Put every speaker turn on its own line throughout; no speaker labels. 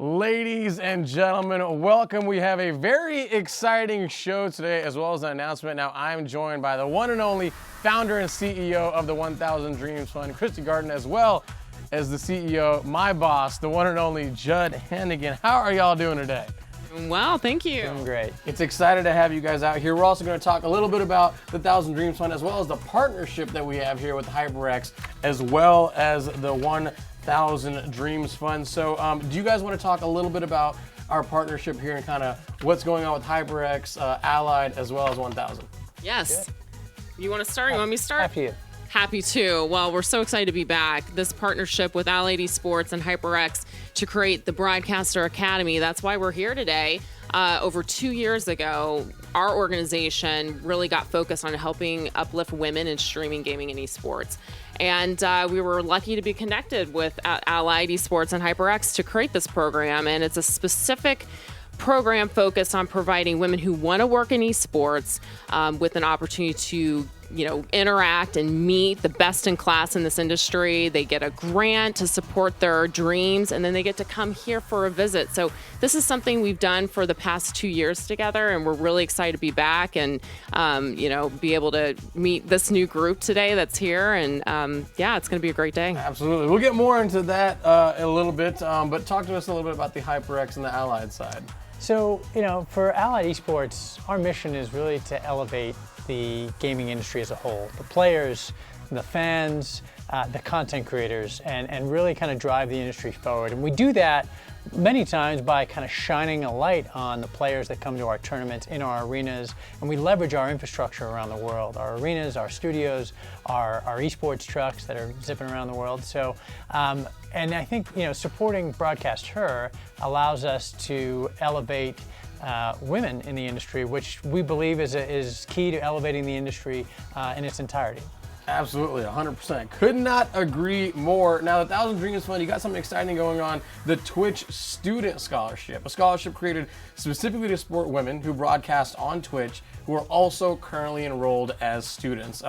Ladies and gentlemen, welcome. We have a very exciting show today, as well as an announcement. Now, I'm joined by the one and only founder and CEO of the 1000 Dreams Fund, Christy Garden, as well as the CEO, my boss, the one and only Judd Hennigan. How are y'all doing today?
Well, thank you.
Doing great.
It's excited to have you guys out here. We're also going to talk a little bit about the 1000 Dreams Fund, as well as the partnership that we have here with HyperX, as well as the 1000 Dreams Fund. So do you guys want to talk a little bit about our partnership here and kind of what's going on with HyperX, Allied, as well as 1000?
Yes. Good. You want to start? You want me to start?
Happy to.
Happy to. Well, we're so excited to be back. This partnership with Allied Esports and HyperX to create the Broadcaster Academy. That's why we're here today. Over 2 years ago, our organization really got focused on helping uplift women in streaming, gaming, and esports. And we were lucky to be connected with Allied Esports and HyperX to create this program. And it's a specific program focused on providing women who want to work in esports with an opportunity to interact and meet the best in class in this industry. They get a grant to support their dreams, and then they get to come here for a visit. So this is something we've done for the past 2 years together, and we're really excited to be back and be able to meet this new group today that's here. And it's going to be a great day.
Absolutely. We'll get more into that in a little bit, but talk to us a little bit about the HyperX and the Allied side.
So, for Allied Esports, our mission is really to elevate the gaming industry as a whole, the players, the fans, the content creators, and really kind of drive the industry forward. And we do that many times by kind of shining a light on the players that come to our tournaments in our arenas, and we leverage our infrastructure around the world, our arenas, our studios, our esports trucks that are zipping around the world. So, and I think supporting Broadcast Her allows us to elevate women in the industry, which we believe is key to elevating the industry in its entirety.
Absolutely, 100%. Could not agree more. Now, the 1000 Dreams Fund, you got something exciting going on, the Twitch Student Scholarship, a scholarship created specifically to support women who broadcast on Twitch who are also currently enrolled as students.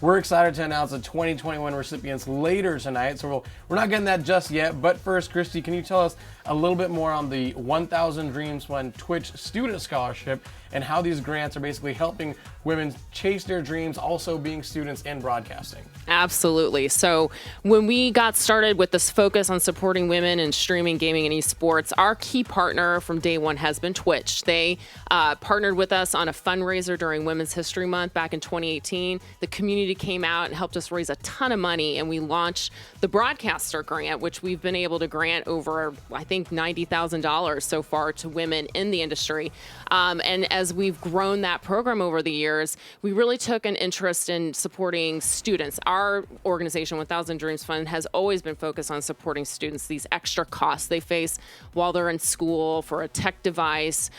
We're excited to announce the 2021 recipients later tonight, so we're not getting that just yet. But first, Christy, can you tell us a little bit more on the 1000 Dreams Fund Twitch Student Scholarship and how these grants are basically helping women chase their dreams, also being students in broadcasting?
Absolutely. So when we got started with this focus on supporting women in streaming, gaming, and esports, our key partner from day one has been Twitch. They partnered with us on a fundraiser during Women's History Month back in 2018. The community came out and helped us raise a ton of money, and we launched the Broadcaster Grant, which we've been able to grant over, I think, $90,000 so far to women in the industry. And as we've grown that program over the years, we really took an interest in supporting students. Our organization, 1000 Dreams Fund, has always been focused on supporting students, these extra costs they face while they're in school for a tech device,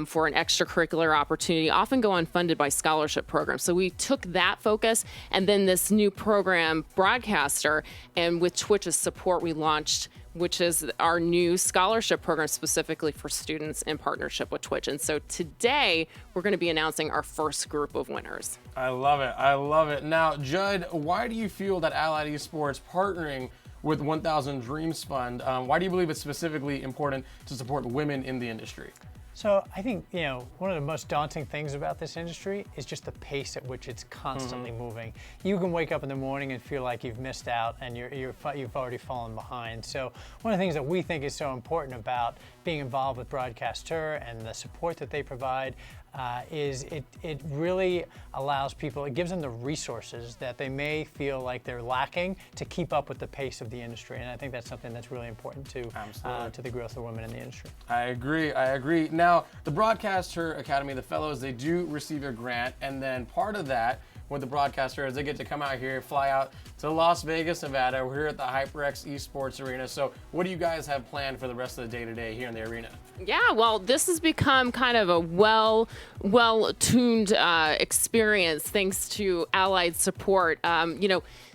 for an extracurricular opportunity, often go unfunded by scholarship programs. So we took that focus, and then this new program, Broadcaster, and with Twitch's support, we launched, which is our new scholarship program specifically for students in partnership with Twitch. And so today, we're going to be announcing our first group of winners.
I love it. I love it. Now, Judd, why do you feel that Allied Esports partnering with 1000 Dreams Fund, why do you believe it's specifically important to support women in the industry?
So I think, one of the most daunting things about this industry is just the pace at which it's constantly moving. You can wake up in the morning and feel like you've missed out and you've already fallen behind. So one of the things that we think is so important about being involved with Broadcast Her and the support that they provide is it really allows people, it gives them the resources that they may feel like they're lacking to keep up with the pace of the industry. And I think that's something that's really important to the growth of women in the industry. I
agree. Now, the Broadcast Her Academy, the fellows, they do receive a grant, and then part of that with the Broadcaster is they get to come out here, fly out to Las Vegas, Nevada. We're here at the HyperX Esports Arena. So what do you guys have planned for the rest of the day today here in the arena?
Yeah, well, this has become kind of a well-tuned experience thanks to Allied support.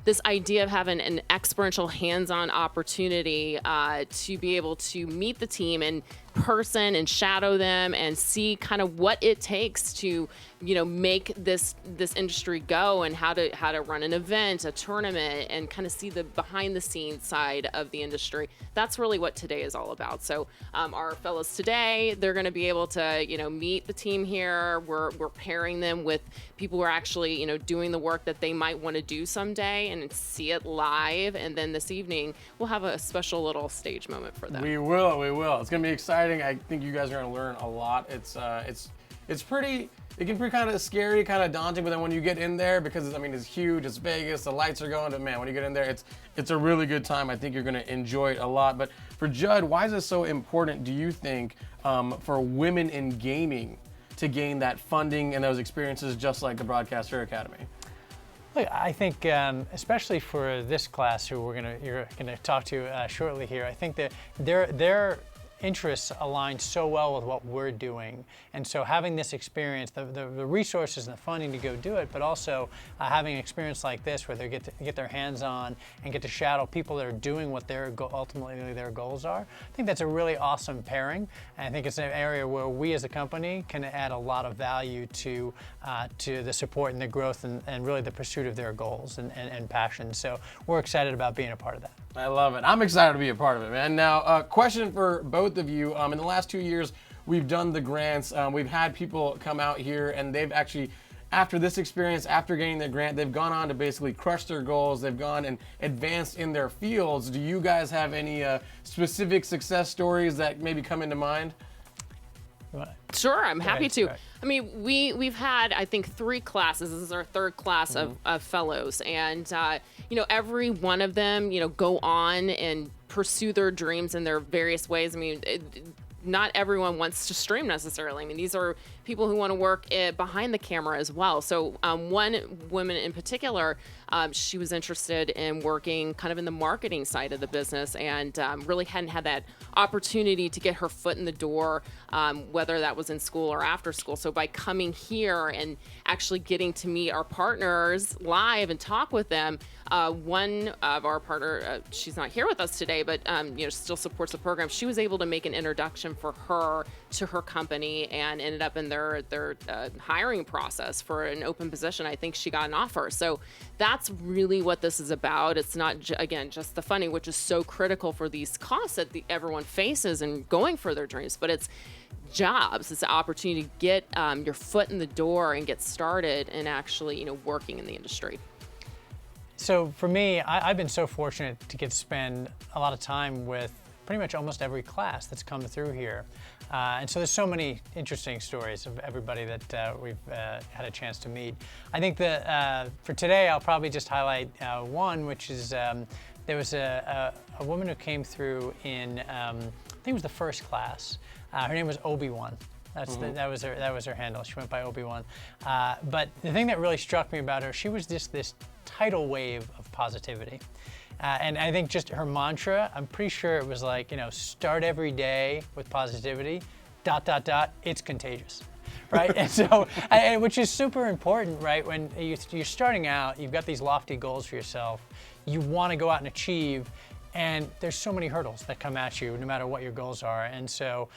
This idea of having an experiential hands-on opportunity to be able to meet the team and person and shadow them and see kind of what it takes to, make this industry go, and how to run an event, a tournament, and kind of see the behind the scenes side of the industry. That's really what today is all about. So our fellows today, they're going to be able to, meet the team here. We're pairing them with people who are actually, doing the work that they might want to do someday, and see it live. And then this evening, we'll have a special little stage moment for them.
We will. It's going to be exciting. I think you guys are going to learn a lot. It's pretty. It can be kind of scary, kind of daunting, but then when you get in there, because it's huge, it's Vegas, the lights are going, but man, when you get in there, it's a really good time. I think you're going to enjoy it a lot. But for Judd, why is it so important, do you think, for women in gaming to gain that funding and those experiences, just like the Broadcaster Academy?
Look, I think, especially for this class, who you're gonna talk to shortly here, I think that their interests align so well with what we're doing, and so having this experience, the resources and the funding to go do it, but also having an experience like this where they get their hands on and get to shadow people that are doing what ultimately their goals are. I think that's a really awesome pairing, and I think it's an area where we as a company can add a lot of value to the support and the growth and really the pursuit of their goals and passion. So we're excited about being a part of that.
I love it. I'm excited to be a part of it, man. Now, question for both of you. In the last 2 years, we've done the grants. We've had people come out here, and they've actually, after this experience, after getting their grant, they've gone on to basically crush their goals. They've gone and advanced in their fields. Do you guys have any specific success stories that maybe come into mind?
Sure, I'm happy to. I mean, we've had, I think, 3 classes. This is our 3rd class of fellows, and every one of them, go on and pursue their dreams in their various ways. I mean, not everyone wants to stream necessarily. I mean, these are people who want to work behind the camera as well. So one woman in particular, she was interested in working kind of in the marketing side of the business, and really hadn't had that opportunity to get her foot in the door, whether that was in school or after school. So by coming here and actually getting to meet our partners live and talk with them, one of our partner, she's not here with us today, but still supports the program. She was able to make an introduction for her to her company and ended up in their hiring process for an open position. I think she got an offer. So that's really what this is about. It's not, again, just the funding, which is so critical for these costs that everyone faces and going for their dreams, but it's jobs. It's an opportunity to get your foot in the door and get started and actually, working in the industry.
So for me, I've been so fortunate to get to spend a lot of time with pretty much almost every class that's come through here. And so there's so many interesting stories of everybody that we've had a chance to meet. I think that for today, I'll probably just highlight one, which is there was a woman who came through in, I think it was the first class. Her name was Obi-Wan. That was her handle. She went by Obi-Wan. But the thing that really struck me about her, she was just this tidal wave of positivity. And I think just her mantra, I'm pretty sure it was like, start every day with positivity, ... it's contagious, right? And so, which is super important, right? When you're starting out, you've got these lofty goals for yourself. You want to go out and achieve, and there's so many hurdles that come at you no matter what your goals are. And so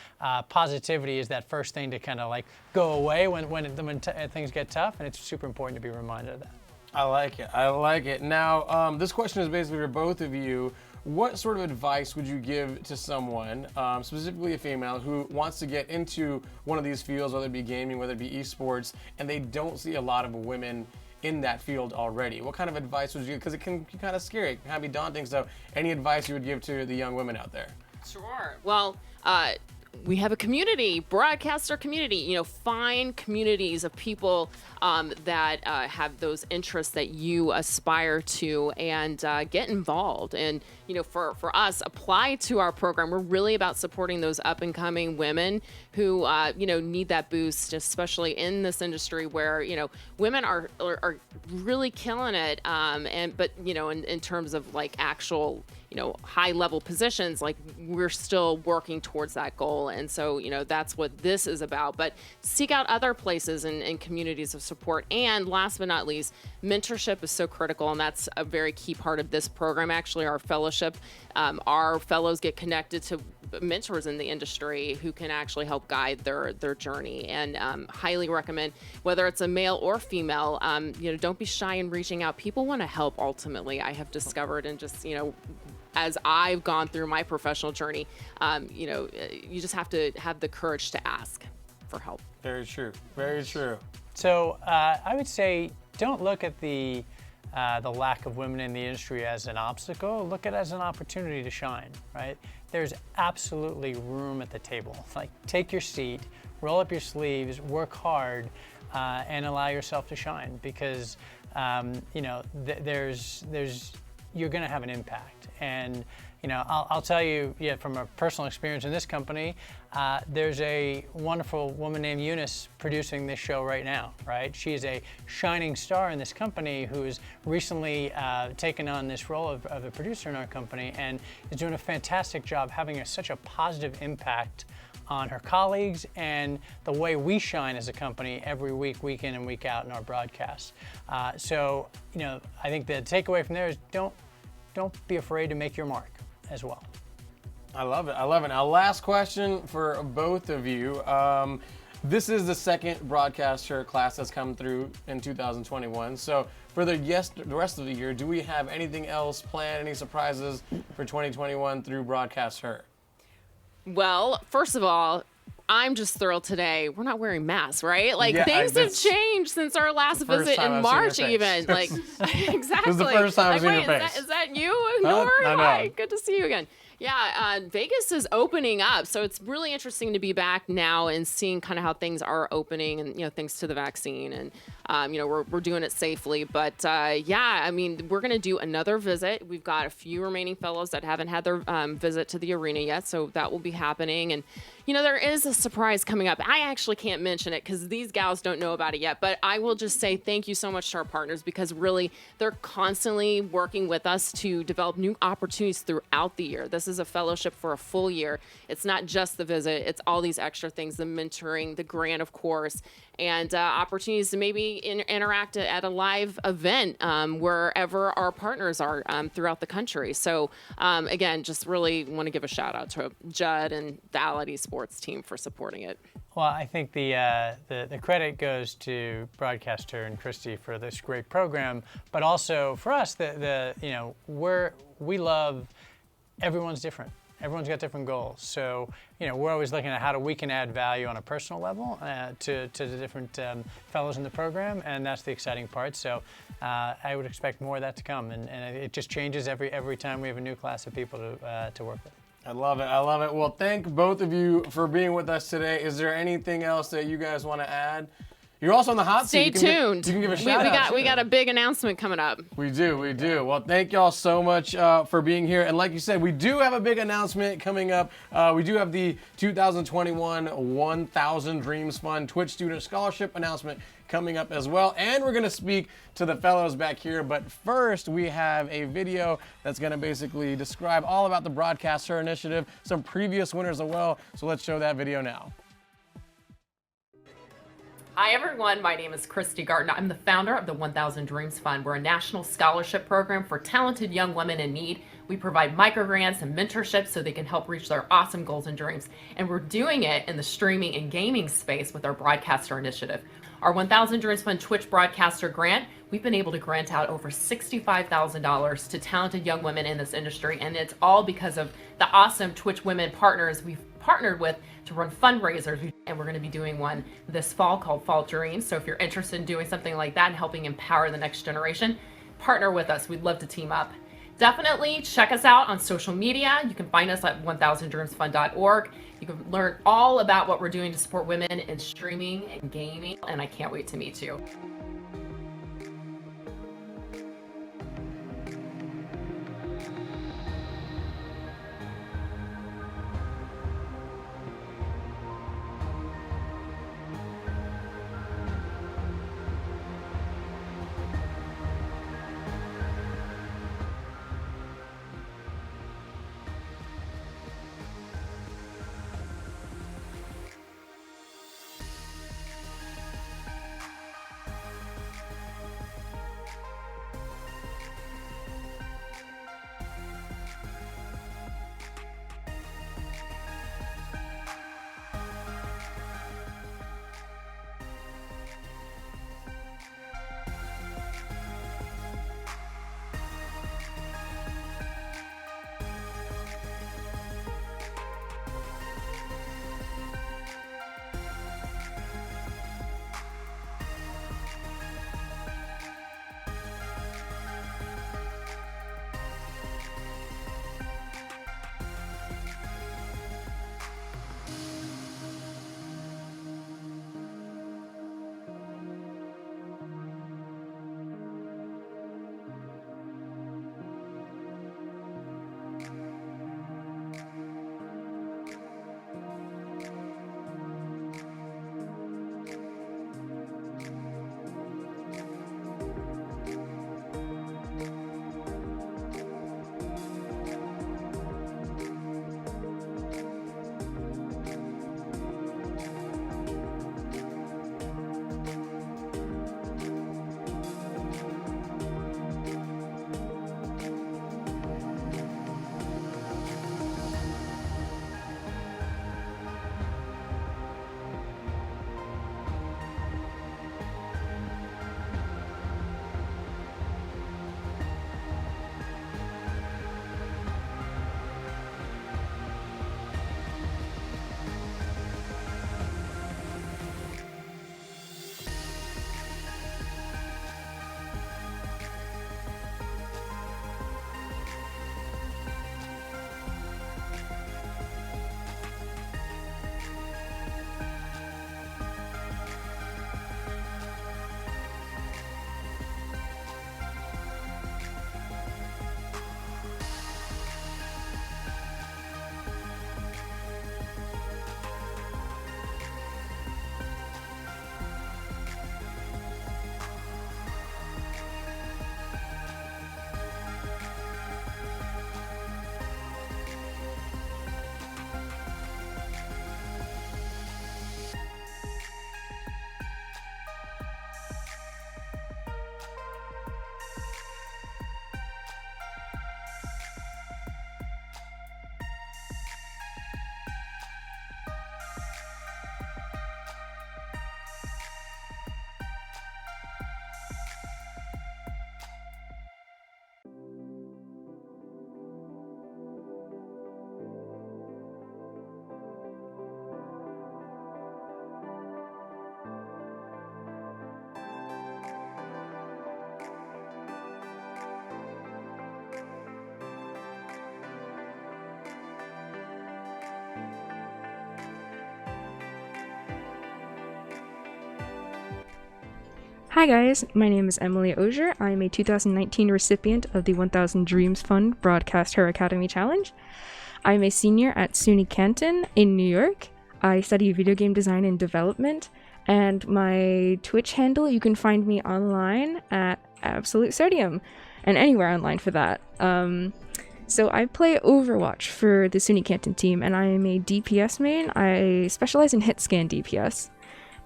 positivity is that first thing to kind of like go away when things get tough, and it's super important to be reminded of that.
I like it. Now, this question is basically for both of you. What sort of advice would you give to someone, specifically a female, who wants to get into one of these fields, whether it be gaming, whether it be esports, and they don't see a lot of women in that field already? What kind of advice would you give? Because it can be kind of scary, it can kind of be daunting. So any advice you would give to the young women out there?
Sure. Well, we have a community, broadcaster community. Find communities of people that have those interests that you aspire to, and get involved. And for us, apply to our program. We're really about supporting those up and coming women who need that boost, especially in this industry where women are really killing it. But in terms of like actual high level positions, like we're still working towards that goal. And so, that's what this is about. But seek out other places and communities of support. And last but not least, mentorship is so critical. And that's a very key part of this program. Actually, our fellowship, our fellows get connected to mentors in the industry who can actually help guide their journey. And highly recommend, whether it's a male or female, don't be shy in reaching out. People want to help ultimately, I have discovered, and just, as I've gone through my professional journey, you just have to have the courage to ask for help.
Very true. Very true.
So I would say don't look at the lack of women in the industry as an obstacle. Look at it as an opportunity to shine, right? There's absolutely room at the table. Like, take your seat, roll up your sleeves, work hard, and allow yourself to shine, because you're going to have an impact. And I'll tell you, from a personal experience in this company, there's a wonderful woman named Eunice producing this show right now, right? She is a shining star in this company who has recently taken on this role of a producer in our company, and is doing a fantastic job having such a positive impact on her colleagues and the way we shine as a company every week, week in and week out in our broadcasts. So I think the takeaway from there is don't be afraid to make your mark as well.
I love it. I love it. Now, last question for both of you. This is the second broadcaster class that's come through in 2021. So for the rest of the year, do we have anything else planned, any surprises for 2021 through Broadcast Her?
Well, first of all, I'm just thrilled today. We're not wearing masks, right? Like,
Yeah,
things have changed since our last visit in March, even. Like, exactly.
This is the first time I've seen your face.
Is that you, Noor?
I know.
Hi, good to see you again. Yeah, Vegas is opening up, so it's really interesting to be back now and seeing kind of how things are opening, and thanks to the vaccine, and we're doing it safely. But we're going to do another visit. We've got a few remaining fellows that haven't had their visit to the arena yet, so that will be happening. And there is a surprise coming up. I actually can't mention it because these gals don't know about it yet, but I will just say thank you so much to our partners, because really they're constantly working with us to develop new opportunities throughout the year. This is a fellowship for a full year. It's not just the visit, it's all these extra things, the mentoring, the grant, of course, and opportunities to maybe interact at a live event wherever our partners are throughout the country. So again, just really want to give a shout out to Judd and the Allied Esports team for supporting it.
Well, I think the credit goes to Broadcaster and Christy for this great program, but also for us, we love, everyone's different. Everyone's got different goals. So, we're always looking at how we can add value on a personal level to the different fellows in the program, and that's the exciting part. So I would expect more of that to come, and it just changes every time we have a new class of people to work with.
I love it. I love it. Well, thank both of you for being with us today. Is there anything else that you guys want to add? You're also on the hot seat.
Stay tuned.
You can give a shout out.
We got a big announcement coming up.
We do. Well, thank y'all so much for being here. And like you said, we do have a big announcement coming up. We do have the 2021 1000 Dreams Fund Twitch Student Scholarship announcement coming up as well. And we're going to speak to the fellows back here. But first, we have a video that's going to basically describe all about the Broadcast Her initiative, some previous winners as well. So let's show that video now.
Hi everyone, my name is Christy Gardner. I'm the founder of the 1000 Dreams Fund. We're a national scholarship program for talented young women in need. We provide microgrants and mentorship so they can help reach their awesome goals and dreams. And we're doing it in the streaming and gaming space with our Broadcaster initiative. Our 1000 Dreams Fund Twitch Broadcaster grant, we've been able to grant out over $65,000 to talented young women in this industry. And it's all because of the awesome Twitch women partners we've partnered with to run fundraisers, and we're going to be doing one this fall called Fall Dreams. So if you're interested in doing something like that and helping empower the next generation, partner with us. We'd love to team up. Definitely check us out on social media. You can find us at 1000dreamsfund.org. You can learn all about what we're doing to support women in streaming and gaming, and I can't wait to meet you.
Hi guys, my name is Emily Ogier. I am a 2019 recipient of the 1000 Dreams Fund Broadcast Her Academy Challenge. I am a senior at SUNY Canton in New York. I study video game design and development, and my Twitch handle, you can find me online at Absolute Sodium, and anywhere online for that. So I play Overwatch for the SUNY Canton team, and I am a DPS main. I specialize in hit scan DPS.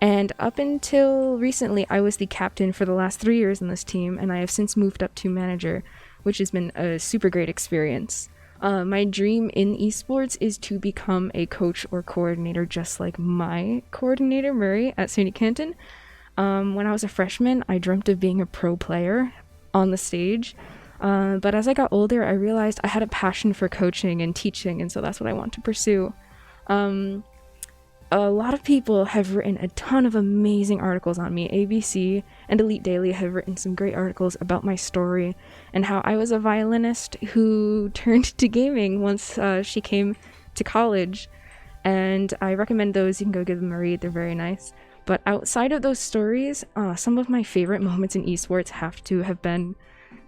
And up until recently, I was the captain for the last 3 years in this team, and I have since moved up to manager, which has been a super great experience. My dream in esports is to become a coach or coordinator, just like my coordinator, Murray, at SUNY Canton. When I was a freshman, I dreamt of being a pro player on the stage. But as I got older, I realized I had a passion for coaching and teaching, and so that's what I want to pursue. A lot of people have written a ton of amazing articles on me. ABC and Elite Daily have written some great articles about my story and how I was a violinist who turned to gaming once she came to college. And I recommend those. You can go give them a read. They're very nice. But outside of those stories, some of my favorite moments in esports have to have been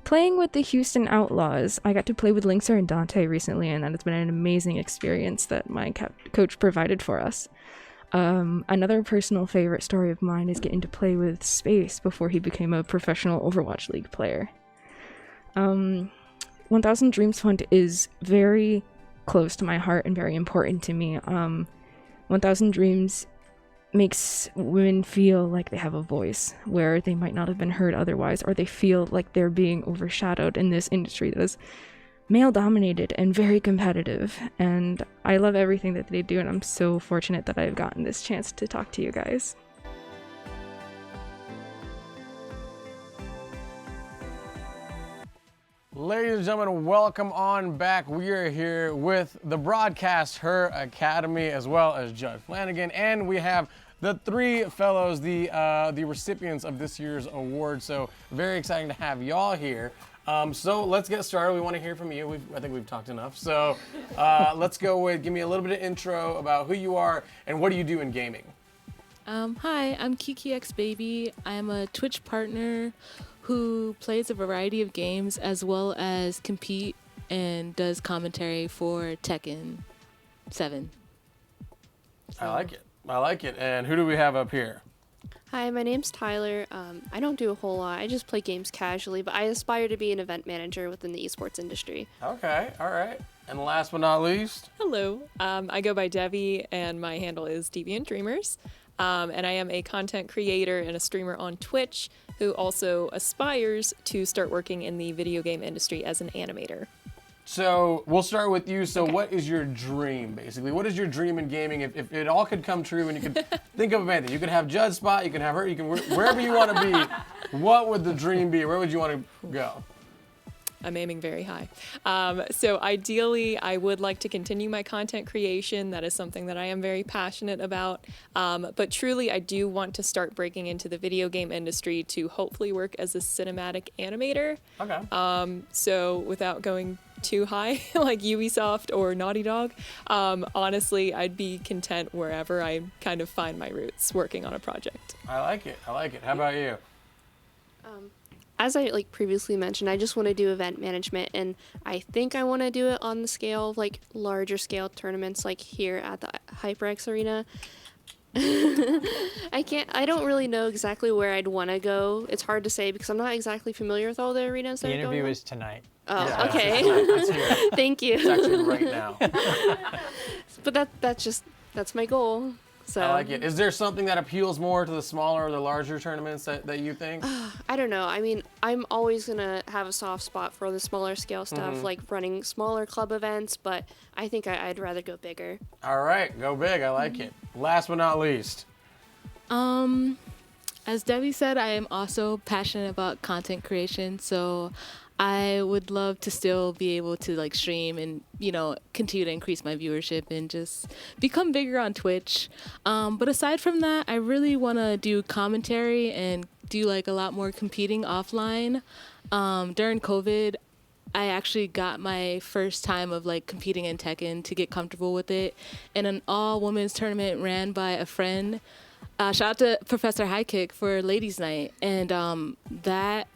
playing with the Houston Outlaws. I got to play with Linkser and Dante recently, and that has been an amazing experience that my coach provided for us. Another personal favorite story of mine is getting to play with Space before he became a professional Overwatch League player. 1000 Dreams Fund is very close to my heart and very important to me. 1000 Dreams makes women feel like they have a voice where they might not have been heard otherwise, or they feel like they're being overshadowed in this industry that is male dominated and very competitive. And I love everything that they do, and I'm so fortunate that I've gotten this chance to talk to you guys.
Ladies and gentlemen, welcome on back. We are here with the Broadcast Her Academy, as well as Judd Flanagan, and we have the three fellows, the recipients of this year's award. So very exciting to have y'all here. So let's get started. We want to hear from you. I think we've talked enough. So let's go with, give me a little bit of intro about who you are and what do you do in gaming.
Hi, I'm Kiki X Baby. I'm a Twitch partner who plays a variety of games as well as compete and does commentary for Tekken 7.
I like it. And who do we have up here?
Hi, my name's Tyler. I don't do a whole lot. I just play games casually, but I aspire to be an event manager within the esports industry.
Okay, all right. And last but not least?
Hello, I go by Debbie, and my handle is Deviant Dreamers. And I am a content creator and a streamer on Twitch who also aspires to start working in the video game industry as an animator.
So we'll start with you. So what is your dream, basically? What is your dream in gaming? If it all could come true and you could think of anything, you could have Judd's spot, you can have her, you can wherever you want to be. What would the dream be? Where would you want to go?
I'm aiming very high. So ideally, I would like to continue my content creation. That is something that I am very passionate about. But truly, I do want to start breaking into the video game industry to hopefully work as a cinematic animator.
Okay.
So without going too high, like Ubisoft or Naughty Dog, honestly, I'd be content wherever I kind of find my roots working on a project.
I like it. How about you?
As I previously mentioned, I just want to do event management, and I think I want to do it on the scale of larger scale tournaments like here at the HyperX Arena. I don't really know exactly where I'd want to go. It's hard to say because I'm not exactly familiar with all the arenas that
The
are going
interview
on.
is tonight.
Oh,
Yeah.
okay. Thank you.
It's actually right now.
But that's my goal. So
I like it. Is there something that appeals more to the smaller or the larger tournaments that you think?
I don't know. I mean, I'm always going to have a soft spot for the smaller scale stuff, like running smaller club events, but I think I'd rather go bigger.
All right, go big. I like it. Last but not least.
As Debbie said, I am also passionate about content creation, so I would love to still be able to stream and, continue to increase my viewership and just become bigger on Twitch. But aside from that, I really want to do commentary and do a lot more competing offline. During COVID, I actually got my first time of competing in Tekken to get comfortable with it in an all women's tournament ran by a friend. shout out to Professor High Kick for Ladies Night, and that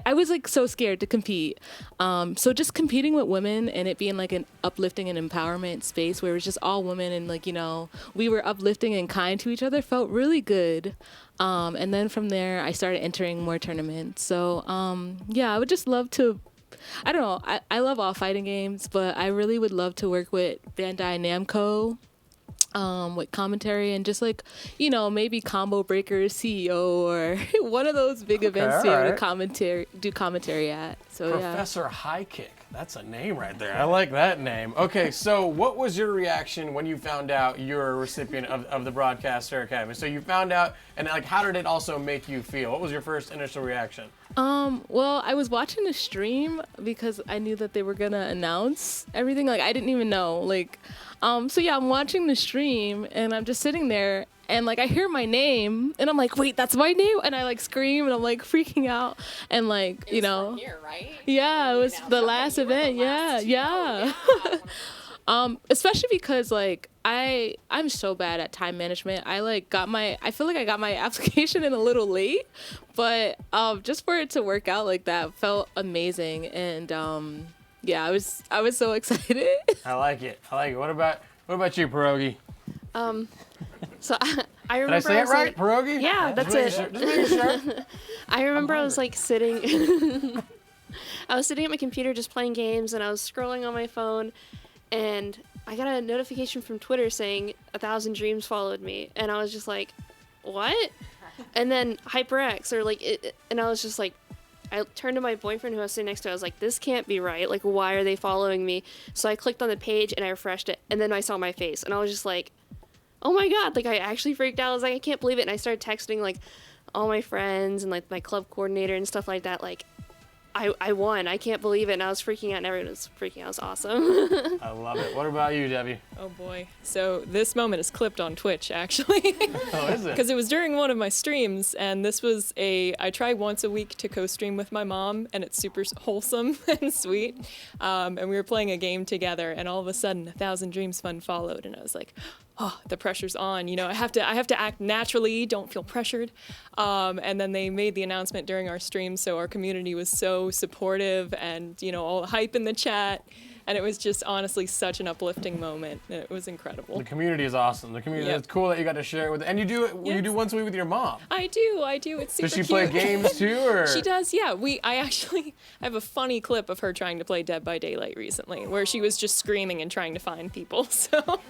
I was like so scared to compete. So just competing with women and it being like an uplifting and empowerment space where it was just all women and like, you know, we were uplifting and kind to each other felt really good. And then from there, I started entering more tournaments. So yeah, I would just love to. I don't know. I love all fighting games, but I really would love to work with Bandai Namco. With commentary and just like, you know, maybe Combo Breaker's CEO or one of those big events to be able to do commentary at. So
Professor High Kick. That's a name right there. I like that name. Okay, so what was your reaction when you found out you were a recipient of the Broadcaster Academy? So you found out, and like, how did it also make you feel? What was your first initial reaction?
Well, I was watching the stream because I knew that they were gonna announce everything. Like, I didn't even know. Like, so yeah, I'm watching the stream and I'm just sitting there and like I hear my name and I'm like, wait, that's my name? And I like scream and I'm like freaking out and like, you know.
Here, right?
Yeah, it was the last event. Yeah. Especially because like I'm so bad at time management. I feel like I got my application in a little late, but just for it to work out like that felt amazing. And yeah, I was so excited.
I like it. What about you, Pierogi?
So I remember.
Did I say it
was
right,
like,
Pierogi?
Yeah, that's it.
Just making sure.
I remember I was like sitting. I was sitting at my computer just playing games, and I was scrolling on my phone, and I got a notification from Twitter saying 1,000 Dreams followed me, and I was just like, what? And then HyperX, or like, and I was just like, I turned to my boyfriend who I was sitting next to. I was like, this can't be right. Like, why are they following me? So I clicked on the page and I refreshed it, and then I saw my face, and I was just like, oh my god! Like, I actually freaked out. I was like, I can't believe it. And I started texting like all my friends and like my club coordinator and stuff like that. Like, I won. I can't believe it. And I was freaking out, and everyone was freaking out. It was awesome.
I love it. What about you, Debbie?
Oh boy. So this moment is clipped on Twitch, actually.
Oh, is it?
Because it was during one of my streams, and this was I try once a week to co-stream with my mom, and it's super wholesome and sweet. And we were playing a game together, and all of a sudden, 1,000 Dreams Fund followed, and I was like, oh, the pressure's on. You know, I have to act naturally, don't feel pressured. And then they made the announcement during our stream, so our community was so supportive, and you know, all hype in the chat. And it was just honestly such an uplifting moment. It was incredible.
The community is awesome. The community, It's cool that you got to share it with, and you do it.
Yes.
You do once a week with your mom.
I do. It's super
Does she
cute.
play games too, or?
She does. Yeah. I have a funny clip of her trying to play Dead by Daylight recently, where she was just screaming and trying to find people. So.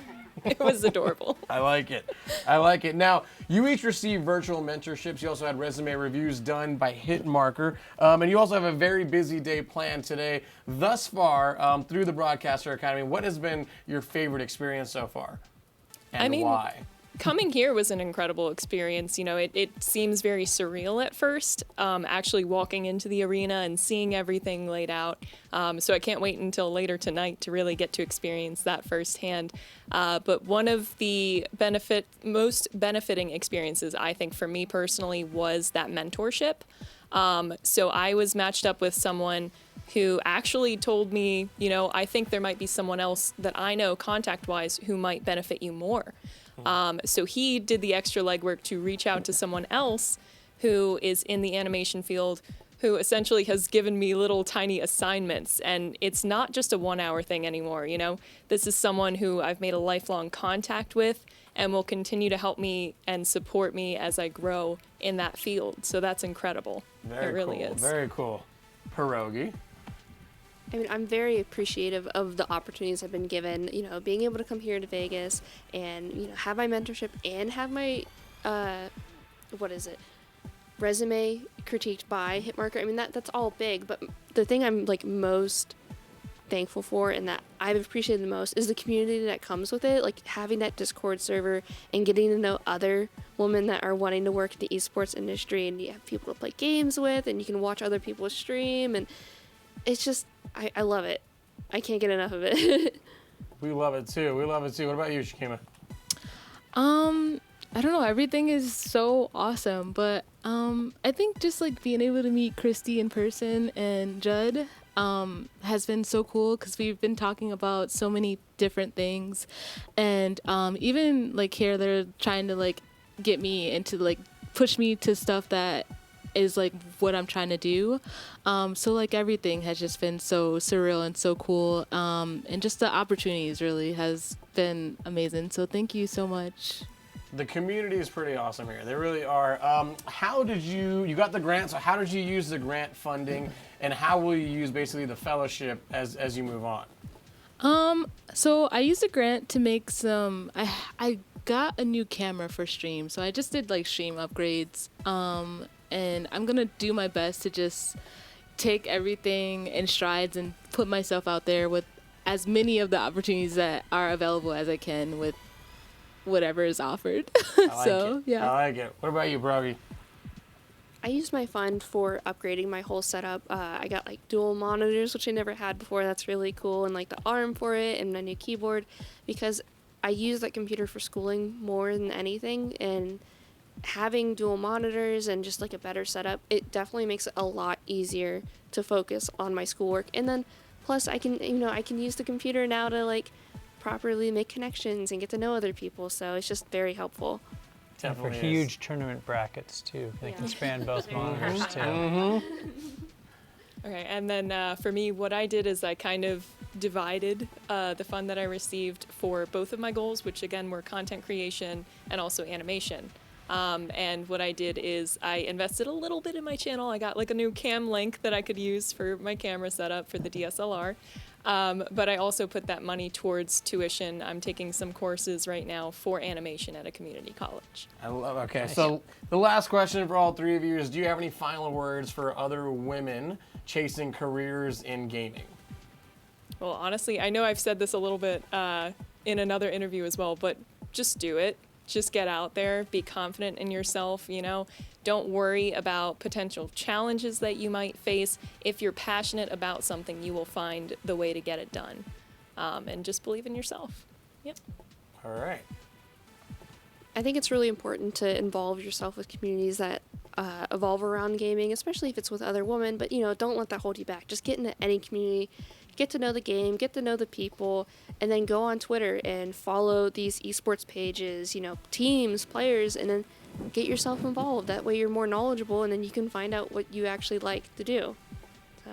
It was adorable.
I like it. Now, you each received virtual mentorships. You also had resume reviews done by Hitmarker. And you also have a very busy day planned today. Thus far, through the Broadcaster Academy, what has been your favorite experience so far? And why?
Coming here was an incredible experience. You know, it seems very surreal at first, actually walking into the arena and seeing everything laid out. So I can't wait until later tonight to really get to experience that firsthand. But one of the most benefiting experiences, I think, for me personally, was that mentorship. So I was matched up with someone who actually told me, you know, I think there might be someone else that I know contact-wise who might benefit you more. So he did the extra legwork to reach out to someone else who is in the animation field, who essentially has given me little tiny assignments. And it's not just a 1-hour thing anymore, you know? This is someone who I've made a lifelong contact with and will continue to help me and support me as I grow in that field. So that's incredible. It really is.
Very cool. Pierogi.
I mean, I'm very appreciative of the opportunities I've been given, you know, being able to come here to Vegas and, you know, have my mentorship and have my, resume critiqued by Hitmarker. I mean, that's all big, but the thing I'm, like, most thankful for and that I've appreciated the most is the community that comes with it, like having that Discord server and getting to know other women that are wanting to work in the esports industry, and you have people to play games with, and you can watch other people stream, and it's just, I love it. I can't get enough of it.
We love it too. What about you, Shakima?
I don't know. Everything is so awesome, but I think just like being able to meet Christy in person and Judd has been so cool because we've been talking about so many different things, and even like here they're trying to like get me into like push me to stuff that is like what I'm trying to do. So like everything has just been so surreal and so cool. And just the opportunities really has been amazing. So thank you so much.
The community is pretty awesome here. They really are. How did you got the grant, so how did you use the grant funding, and how will you use basically the fellowship as you move on?
So I used a grant to make some, I got a new camera for stream. So I just did like stream upgrades. And I'm gonna do my best to just take everything in strides and put myself out there with as many of the opportunities that are available as I can with whatever is offered. Yeah.
I like it. What about you, Brogy?
I used my fund for upgrading my whole setup. I got like dual monitors, which I never had before. That's really cool. And like the arm for it and a new keyboard, because I use that computer for schooling more than anything. And having dual monitors and just like a better setup, it definitely makes it a lot easier to focus on my schoolwork. And then plus I can use the computer now to like properly make connections and get to know other people. So it's just very helpful.
And for huge tournament brackets too. They can span both monitors too.
Okay, and then for me, what I did is I kind of divided the fund that I received for both of my goals, which again were content creation and also animation. And what I did is I invested a little bit in my channel. I got like a new cam link that I could use for my camera setup for the DSLR. But I also put that money towards tuition. I'm taking some courses right now for animation at a community college.
Okay, so the last question for all three of you is, do you have any final words for other women chasing careers in gaming?
Well, honestly, I know I've said this a little bit in another interview as well, but just do it. Just get out there, be confident in yourself, Don't worry about potential challenges that you might face. If you're passionate about something, you will find the way to get it done. And just believe in yourself. Yep.
All right.
I think it's really important to involve yourself with communities that evolve around gaming, especially if it's with other women. But, don't let that hold you back. Just get into any community, get to know the game, get to know the people, and then go on Twitter and follow these esports pages, teams, players, and then get yourself involved. That way you're more knowledgeable, and then you can find out what you actually like to do. So.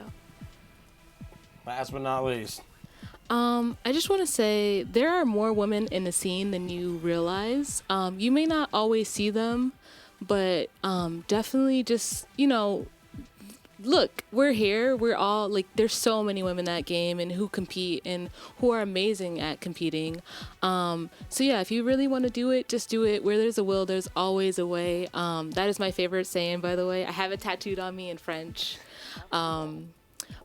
Last but not least.
I just want to say there are more women in the scene than you realize. You may not always see them, but definitely just, look, we're here. We're all like, there's so many women that game and who compete and who are amazing at competing. So yeah, if you really want to do it, just do it. Where there's a will, there's always a way. That is my favorite saying, by the way. I have it tattooed on me in French.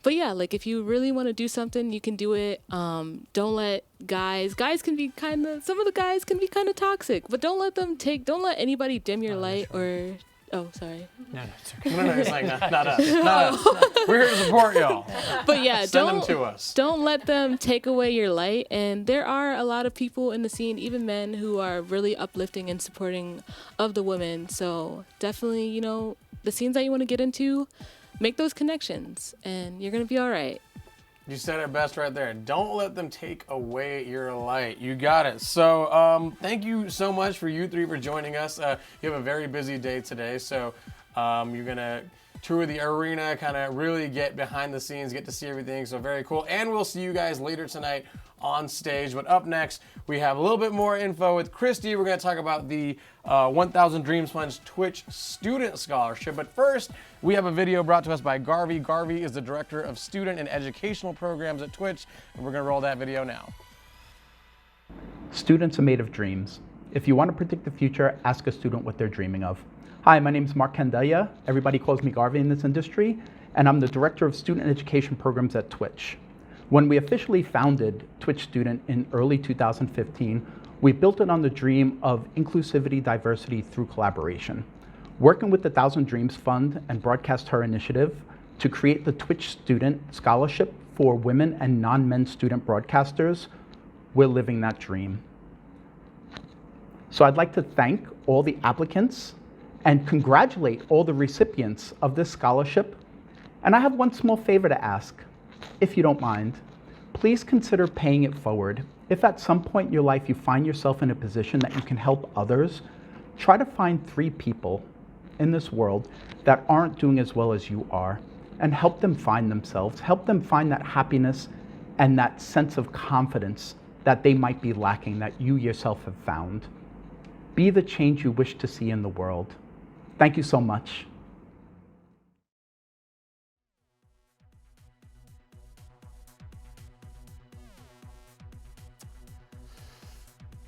But yeah, like if you really want to do something, you can do it. Don't let guys can be some of the guys can be kind of toxic, but don't let anybody dim your light or. Oh, sorry.
No, it's okay.
No, it's like, not us. Not us. We're here to support y'all.
But yeah,
Send them to us.
Don't let them take away your light. And there are a lot of people in the scene, even men, who are really uplifting and supporting of the women. So definitely, the scenes that you want to get into, make those connections, and you're going to be all right.
You said it best right there. Don't let them take away your light. You got it. So thank you so much for you three for joining us. You have a very busy day today, so you're going to tour the arena, kind of really get behind the scenes, get to see everything. So very cool. And we'll see you guys later tonight on stage. But up next, we have a little bit more info with Christy. We're going to talk about the 1000 Dreams Fund's Twitch Student Scholarship. But first, we have a video brought to us by Garvey. Garvey is the Director of Student and Educational Programs at Twitch, and we're going to roll that video now.
Students are made of dreams. If you want to predict the future, ask a student what they're dreaming of. Hi, my name is Mark Candelia. Everybody calls me Garvey in this industry, and I'm the Director of Student Education Programs at Twitch. When we officially founded Twitch Student in early 2015, we built it on the dream of inclusivity, diversity through collaboration. Working with the 1000 Dreams Fund and Broadcast Her initiative to create the Twitch Student Scholarship for women and non-men student broadcasters, we're living that dream. So I'd like to thank all the applicants and congratulate all the recipients of this scholarship. And I have one small favor to ask. If you don't mind, please consider paying it forward. If at some point in your life you find yourself in a position that you can help others, Try to find 3 people in this world that aren't doing as well as you are and help them find themselves, help them find that happiness and that sense of confidence that they might be lacking, that you yourself have found. Be the change you wish to see in the world. Thank you so much.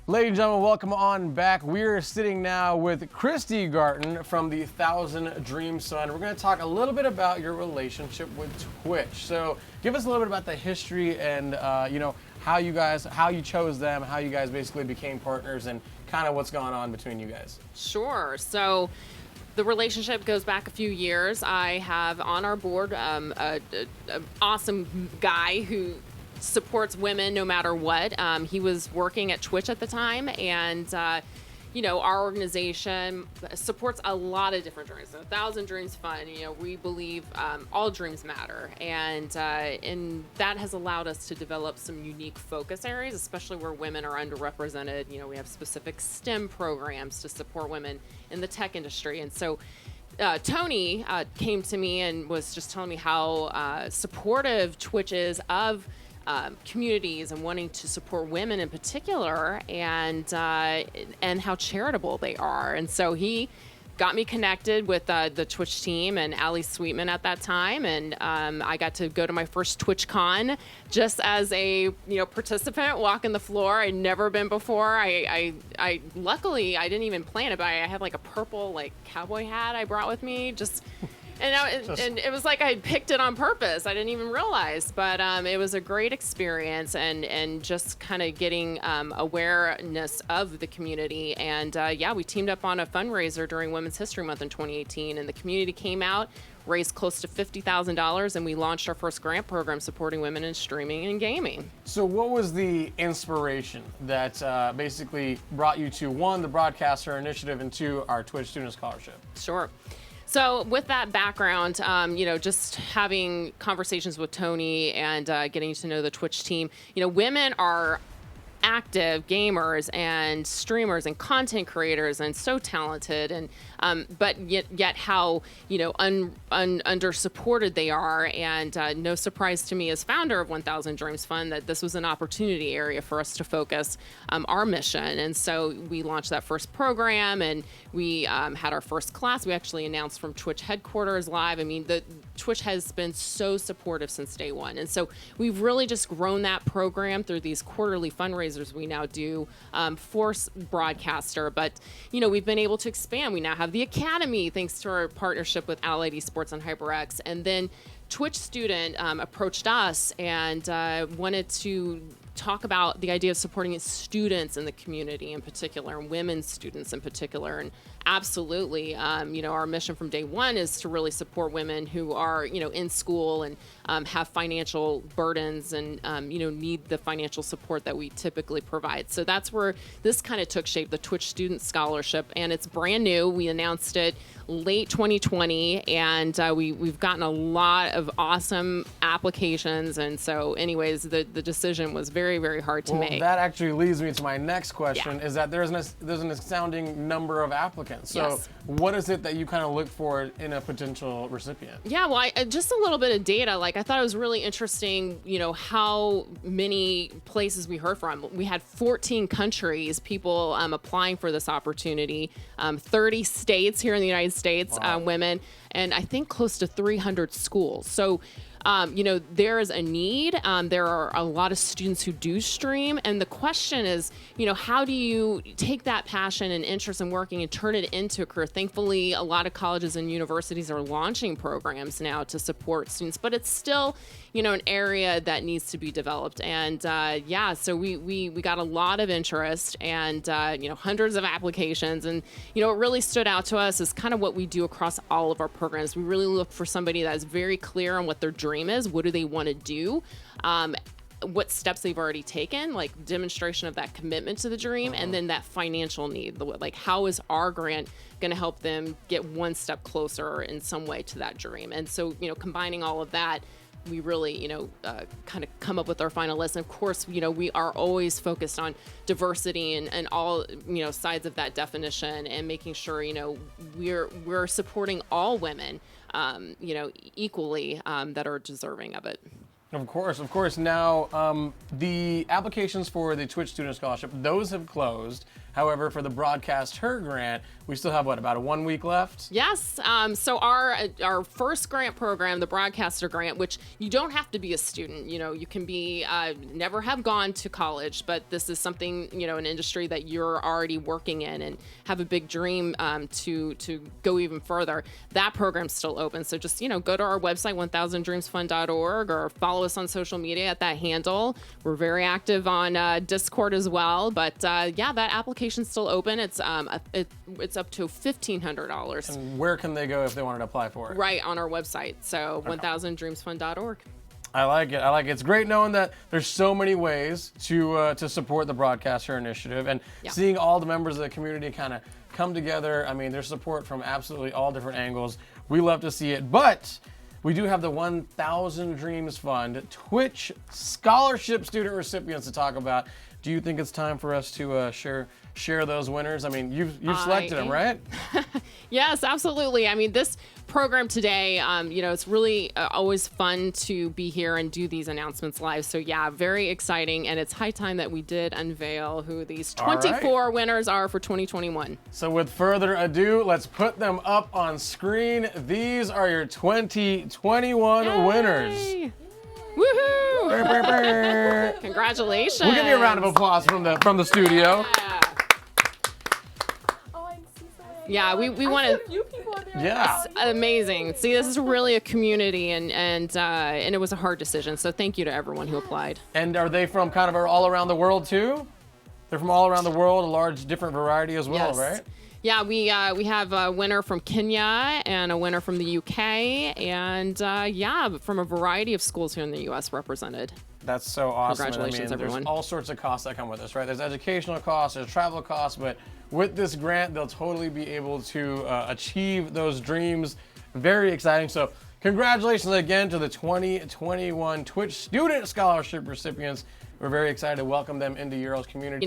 Ladies and gentlemen, welcome on back. We're sitting now with Christy Garton from the 1000 Dreams Fund. We're going to talk a little bit about your relationship with Twitch. So give us a little bit about the history and how you chose them, how you guys basically became partners, and kind of what's going on between you guys.
Sure. So the relationship goes back a few years. I have on our board an awesome guy who supports women no matter what. He was working at Twitch at the time, and our organization supports a lot of different dreams. So 1000 Dreams Fund, we believe all dreams matter, and that has allowed us to develop some unique focus areas, especially where women are underrepresented. We have specific STEM programs to support women in the tech industry, and so Tony came to me and was just telling me how supportive Twitch is of communities and wanting to support women in particular, and how charitable they are. And so he got me connected with the Twitch team and Ali Sweetman at that time, and I got to go to my first TwitchCon just as a participant, walking the floor. I'd never been before. I luckily I didn't even plan it, but I had like a purple cowboy hat I brought with me just. And it was like I picked it on purpose. I didn't even realize, but it was a great experience, and just kind of getting awareness of the community. And we teamed up on a fundraiser during Women's History Month in 2018, and the community came out, raised close to $50,000, and we launched our first grant program supporting women in streaming and gaming.
So what was the inspiration that basically brought you to, 1, the Broadcaster Initiative, and 2, our Twitch Student Scholarship?
Sure. So with that background, just having conversations with Tony and getting to know the Twitch team, women are active gamers and streamers and content creators and so talented, and but yet how under supported they are, and no surprise to me as founder of 1000 Dreams Fund that this was an opportunity area for us to focus our mission. And so we launched that first program, and we had our first class. We actually announced from Twitch headquarters live. I mean, the Twitch has been so supportive since day one, and so we've really just grown that program through these quarterly fundraisers we now do for Broadcaster. But we've been able to expand. We now have the Academy thanks to our partnership with Allied Esports and HyperX, and then Twitch Student approached us and wanted to talk about the idea of supporting students in the community in particular, and women's students in particular. And absolutely, our mission from day one is to really support women who are, in school and have financial burdens and, need the financial support that we typically provide. So that's where this kind of took shape, the Twitch Student Scholarship, and it's brand new. We announced it late 2020, and we've gotten a lot of awesome applications. And so anyways, the decision was very, very hard to make.
That actually leads me to my next question, is that there's an astounding number of applicants. So
Yes.
What is it that you kind of look for in a potential recipient?
Yeah, well, just a little bit of data. I thought it was really interesting, how many places we heard from. We had 14 countries, people applying for this opportunity, 30 states here in the United States, women, and I think close to 300 schools. So there is a need. There are a lot of students who do stream. And the question is, how do you take that passion and interest in working and turn it into a career? Thankfully, a lot of colleges and universities are launching programs now to support students, but it's still, an area that needs to be developed. And so we got a lot of interest and, hundreds of applications. And, what really stood out to us is kind of what we do across all of our programs. We really look for somebody that is very clear on what their dream is. What do they want to do? What steps they've already taken, like demonstration of that commitment to the dream, and then that financial need. How is our grant going to help them get one step closer in some way to that dream? And so, combining all of that, we really, kind of come up with our final list. And of course, we are always focused on diversity and all, sides of that definition, and making sure, we're supporting all women, equally, that are deserving of it.
Of course. Now, the applications for the Twitch Student Scholarship, those have closed. However, for the Broadcast Her grant, we still have, about 1 week left?
Yes. So our first grant program, the Broadcaster Grant, which you don't have to be a student. You can be never have gone to college, but this is something, an industry that you're already working in and have a big dream to go even further. That program's still open. So just, go to our website, 1000dreamsfund.org, or follow us on social media at that handle. We're very active on Discord as well. But that application's still open. It's up to $1,500.
And where can they go if they wanted to apply for it?
Right on our website. So 1000dreamsfund.org.
I like it. It's great knowing that there's so many ways to support the Broadcaster Initiative, and seeing all the members of the community kind of come together. I mean, there's support from absolutely all different angles. We love to see it, but we do have the 1000 Dreams Fund Twitch Scholarship student recipients to talk about. Do you think it's time for us to share those winners? I mean, you've selected them, right?
Yes, absolutely. I mean, this program today, it's really always fun to be here and do these announcements live. So yeah, very exciting. And it's high time that we did unveil who these 24 winners are for 2021.
So with further ado, let's put them up on screen. These are your 2021 winners.
Woohoo! Congratulations.
We'll give you a round of applause from the studio.
Yeah, we want to.
Yeah,
it's amazing. See, this is really a community, and it was a hard decision. So thank you to everyone who applied.
And are they from kind of all around the world too? They're from all around the world, a large different variety as well, right?
Yeah, we have a winner from Kenya and a winner from the UK, and from a variety of schools here in the US represented.
That's so awesome.
Congratulations, everyone.
There's all sorts of costs that come with this, right? There's educational costs, there's travel costs, but with this grant, they'll totally be able to achieve those dreams. Very exciting. So congratulations again to the 2021 Twitch Student Scholarship recipients. We're very excited to welcome them into Euro's community.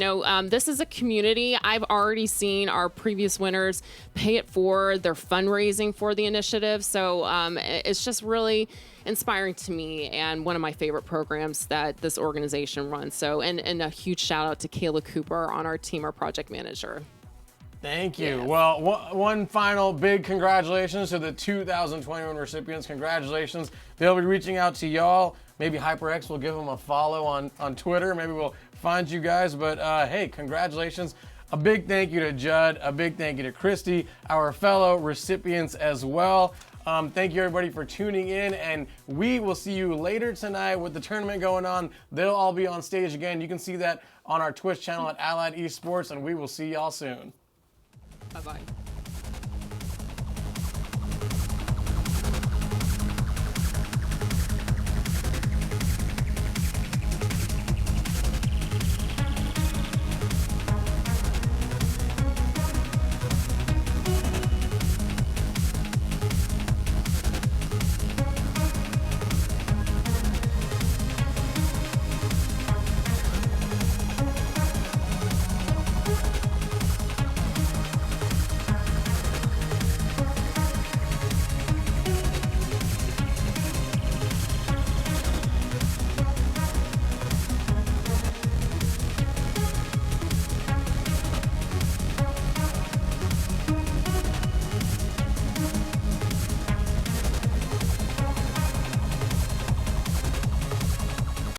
This is a community. I've already seen our previous winners pay it forward. They're fundraising for the initiative. So it's just really inspiring to me, and one of my favorite programs that this organization runs. So, and a huge shout out to Kayla Cooper on our team, our project manager.
Thank you. Yes. Well, one final big congratulations to the 2021 recipients. Congratulations. They'll be reaching out to y'all. Maybe HyperX will give them a follow on Twitter. Maybe we'll find you guys. But hey, congratulations. A big thank you to Judd. A big thank you to Christy, our fellow recipients as well. Thank you everybody for tuning in, and we will see you later tonight with the tournament going on. They'll all be on stage again. You can see that on our Twitch channel at Allied Esports, and we will see y'all soon.
Bye-bye.